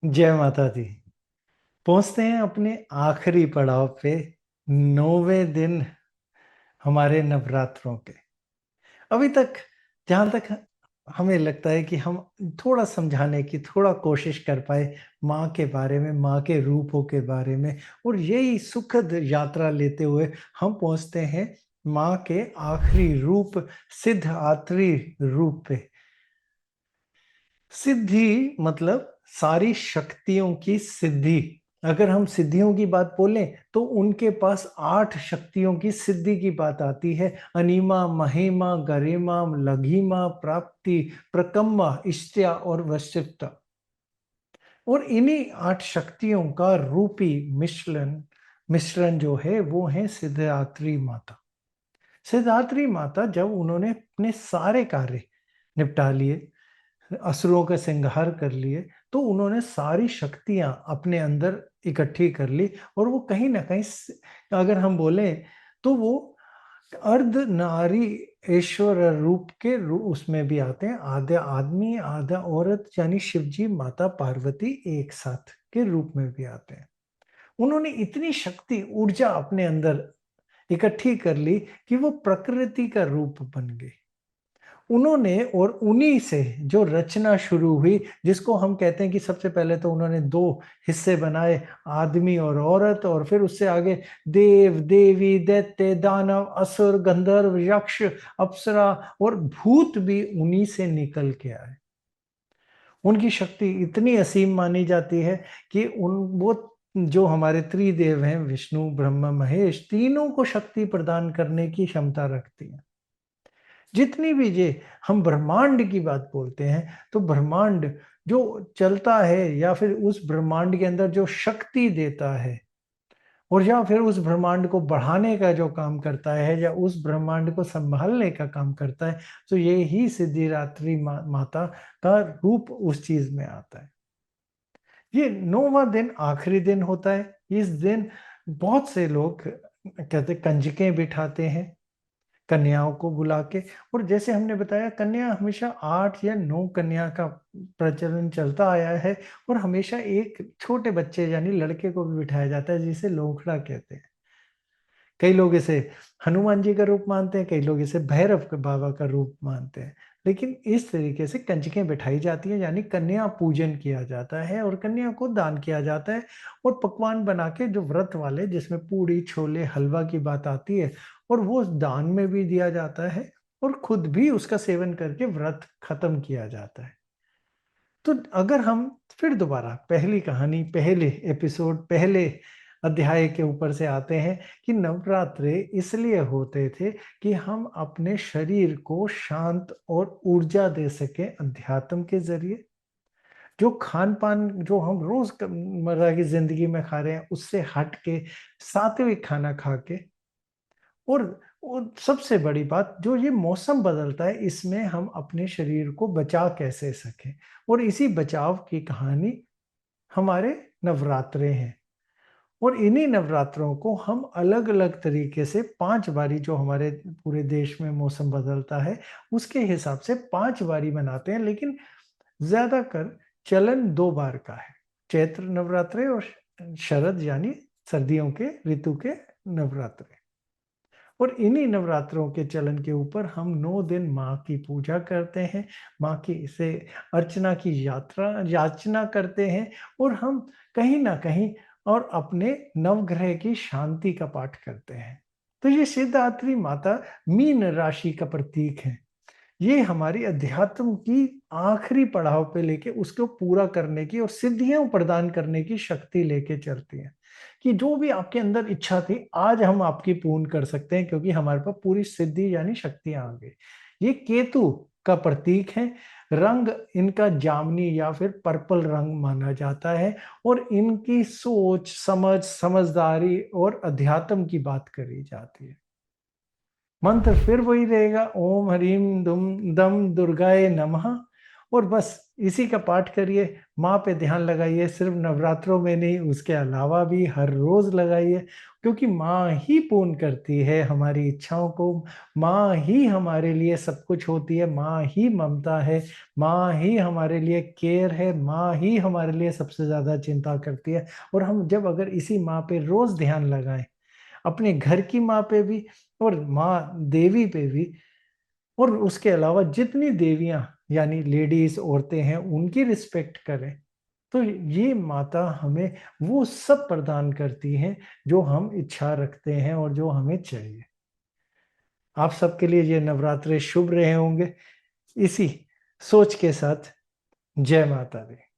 जय माता दी। पहुंचते हैं अपने आखिरी पड़ाव पे, 9वें दिन हमारे नवरात्रों के। अभी तक जहां तक हमें लगता है कि हम थोड़ा समझाने की थोड़ा कोशिश कर पाए माँ के बारे में, माँ के रूपों के बारे में, और यही सुखद यात्रा लेते हुए हम पहुंचते हैं माँ के आखिरी रूप, सिद्धात्री रूप पे। सिद्धि मतलब सारी शक्तियों की सिद्धि। अगर हम सिद्धियों की बात बोलें तो उनके पास 8 शक्तियों की सिद्धि की बात आती है। अनीमा, महिमा, गरिमा, लघिमा, प्राप्ति, प्रकम्मा, इष्ट्या और वशिष्ठता। और इन्हीं 8 शक्तियों का रूपी मिश्रण मिश्रण जो है वो है सिद्धिदात्री माता। सिद्धिदात्री माता जब उन्होंने अपने सारे कार्य निपटा लिए, असुरों का संहार कर लिए, तो उन्होंने सारी शक्तियां अपने अंदर इकट्ठी कर ली। और वो कहीं ना कहीं अगर हम बोले तो वो अर्ध नारी ईश्वर रूप के उसमें भी आते हैं। आधा आदमी आधा औरत, यानी शिवजी माता पार्वती एक साथ के रूप में भी आते हैं। उन्होंने इतनी शक्ति ऊर्जा अपने अंदर इकट्ठी कर ली कि वो प्रकृति का रूप बन गई। उन्होंने और उन्हीं से जो रचना शुरू हुई, जिसको हम कहते हैं कि सबसे पहले तो उन्होंने 2 हिस्से बनाए, आदमी और औरत, और फिर उससे आगे देव, देवी, दैत्य, दानव, असुर, गंधर्व, यक्ष, अप्सरा और भूत भी उन्हीं से निकल के आए। उनकी शक्ति इतनी असीम मानी जाती है कि उन वो जो हमारे त्रिदेव हैं, विष्णु, ब्रह्मा, महेश, तीनों को शक्ति प्रदान करने की क्षमता रखती हैं। जितनी भी ये हम ब्रह्मांड की बात बोलते हैं, तो ब्रह्मांड जो चलता है या फिर उस ब्रह्मांड के अंदर जो शक्ति देता है, और या फिर उस ब्रह्मांड को बढ़ाने का जो काम करता है या उस ब्रह्मांड को संभालने का काम करता है, तो ये ही सिद्धिदात्री माता का रूप उस चीज में आता है। ये 9वां दिन आखिरी दिन होता है। इस दिन बहुत से लोग कहते कंजकें बिठाते हैं कन्याओं को बुला के। और जैसे हमने बताया, कन्या हमेशा 8 या 9 कन्या का प्रचलन चलता आया है। और हमेशा एक छोटे बच्चे यानी लड़के को भी बिठाया जाता है, जिसे लोखड़ा कहते हैं। कई लोग इसे हनुमान जी का रूप मानते हैं, कई लोग इसे भैरव बाबा का रूप मानते हैं। लेकिन इस तरीके से कंजकें बिठाई जाती हैं, यानी कन्या पूजन किया जाता है और कन्या को दान किया जाता है। और पकवान बना के, जो व्रत वाले, जिसमें पूड़ी, छोले, हलवा की बात आती है, और वो दान में भी दिया जाता है और खुद भी उसका सेवन करके व्रत खत्म किया जाता है। तो अगर हम फिर दोबारा पहली कहानी, पहले एपिसोड, पहले अध्याय के ऊपर से आते हैं कि नवरात्रे इसलिए होते थे कि हम अपने शरीर को शांत और ऊर्जा दे सकें अध्यात्म के जरिए। जो खान पान जो हम रोज मर्रा की जिंदगी में खा रहे हैं, उससे हट के सात्विक खाना खा के, और सबसे बड़ी बात, जो ये मौसम बदलता है, इसमें हम अपने शरीर को बचा कैसे सकें। और इसी बचाव की कहानी हमारे नवरात्रे हैं। और इन्हीं नवरात्रों को हम अलग अलग तरीके से 5 बारी, जो हमारे पूरे देश में मौसम बदलता है उसके हिसाब से 5 बारी मनाते हैं। लेकिन ज्यादातर चलन 2 बार का है, चैत्र नवरात्रे और शरद यानी सर्दियों के ऋतु के नवरात्रे। और इन्हीं नवरात्रों के चलन के ऊपर हम 9 दिन माँ की पूजा करते हैं, माँ की इसे अर्चना की याचना करते हैं। और हम कहीं ना कहीं और अपने नवग्रह की शांति का पाठ करते हैं। तो ये सिद्धात्री माता मीन राशि का प्रतीक है। ये हमारी अध्यात्म की आखिरी पड़ाव पे लेके उसको पूरा करने की और सिद्धियां प्रदान करने की शक्ति लेके चलती है। कि जो भी आपके अंदर इच्छा थी, आज हम आपकी पूर्ण कर सकते हैं, क्योंकि हमारे पास पूरी सिद्धि यानी शक्तियां आ गई। ये केतु का प्रतीक है। रंग इनका जामनी या फिर पर्पल रंग माना जाता है। और इनकी सोच, समझ, समझदारी और अध्यात्म की बात करी जाती है। मंत्र फिर वही रहेगा, ओम ह्रीम दुम दम दुर्गाए नमः। और बस इसी का पाठ करिए, माँ पे ध्यान लगाइए, सिर्फ नवरात्रों में नहीं, उसके अलावा भी हर रोज़ लगाइए, क्योंकि माँ ही पूर्ण करती है हमारी इच्छाओं को, माँ ही हमारे लिए सब कुछ होती है, माँ ही ममता है, माँ ही हमारे लिए केयर है, माँ ही हमारे लिए सबसे ज़्यादा चिंता करती है। और हम जब अगर इसी माँ पे रोज़ ध्यान लगाएँ, अपने घर की माँ पे भी और माँ देवी पे भी, और उसके अलावा जितनी देवियाँ यानी लेडीज़ औरतें हैं उनकी रिस्पेक्ट करें, तो ये माता हमें वो सब प्रदान करती हैं जो हम इच्छा रखते हैं और जो हमें चाहिए। आप सबके लिए ये नवरात्रे शुभ रहे होंगे। इसी सोच के साथ जय माता दी।